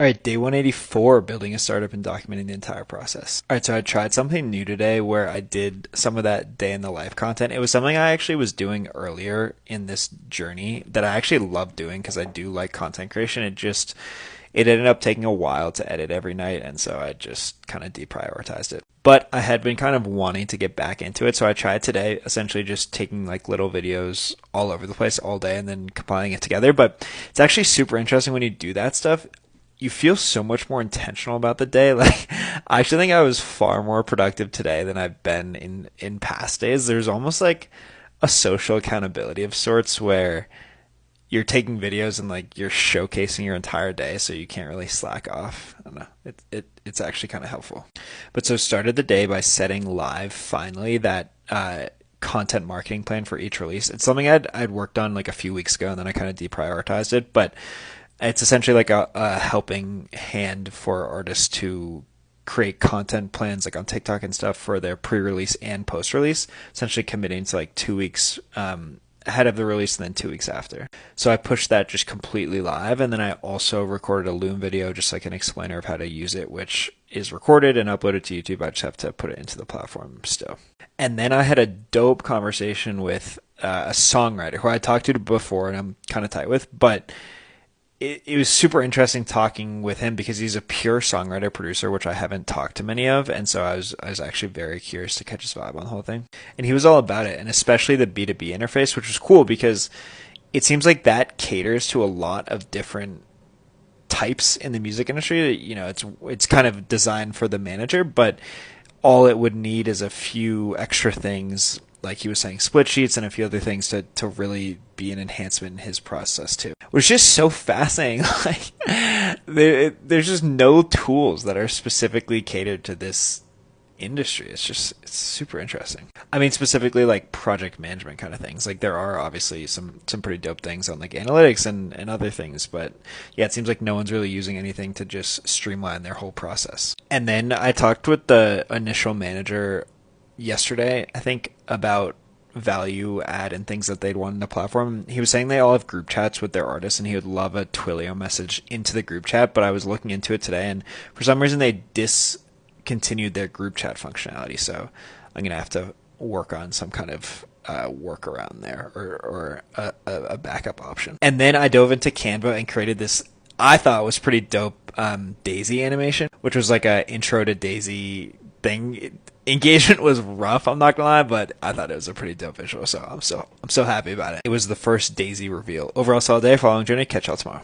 All right, day 184, building a startup and documenting the entire process. All right, so I tried something new today where I did some of that day in the life content. It was something I actually was doing earlier in this journey that I actually love doing because I do like content creation. It ended up taking a while to edit every night, and so I just kind of deprioritized it. But I had been kind of wanting to get back into it, so I tried today, essentially just taking like little videos all over the place all day and then compiling it together. But it's actually super interesting when you do that stuff. You feel so much more intentional about the day. Like, I actually think I was far more productive today than I've been in past days. There's almost like a social accountability of sorts where you're taking videos and like you're showcasing your entire day, so you can't really slack off. I don't know. It's actually kind of helpful. But so started the day by setting live finally that content marketing plan for each release. It's something I'd worked on like a few weeks ago, and then I kind of deprioritized it. But it's essentially like a helping hand for artists to create content plans like on TikTok and stuff for their pre-release and post-release, essentially committing to like 2 weeks ahead of the release and then 2 weeks after. So I pushed that just completely live, and then I also recorded a Loom video, just like an explainer of how to use it, which is recorded and uploaded to YouTube. I just have to put it into the platform still. And then I had a dope conversation with a songwriter who I talked to before and I'm kind of tight with, but it was super interesting talking with him because he's a pure songwriter producer, which I haven't talked to many of, and so I was actually very curious to catch his vibe on the whole thing. And he was all about it, and especially the B2B interface, which was cool because it seems like that caters to a lot of different types in the music industry. You know, it's kind of designed for the manager, but all it would need is a few extra things, like he was saying, split sheets and a few other things to really be an enhancement in his process too. Which is just so fascinating. Like, there's just no tools that are specifically catered to this industry. It's super interesting. I mean, specifically like project management kind of things. Like, there are obviously some pretty dope things on like analytics and other things, but yeah, it seems like no one's really using anything to just streamline their whole process. And then I talked with the initial manager yesterday, I think, about value add and things that they'd want in the platform. He was saying they all have group chats with their artists and he would love a Twilio message into the group chat, but I was looking into it today and for some reason they discontinued their group chat functionality, so I'm gonna have to work on some kind of workaround there, or a backup option. And then I dove into Canva and created this, I thought was pretty dope, Daisy animation, which was like a intro to Daisy thing. Engagement was rough, I'm not gonna lie, but I thought it was a pretty dope visual, so I'm so happy about it. It was the first Daisy reveal. Overall solid day, following journey. Catch y'all tomorrow.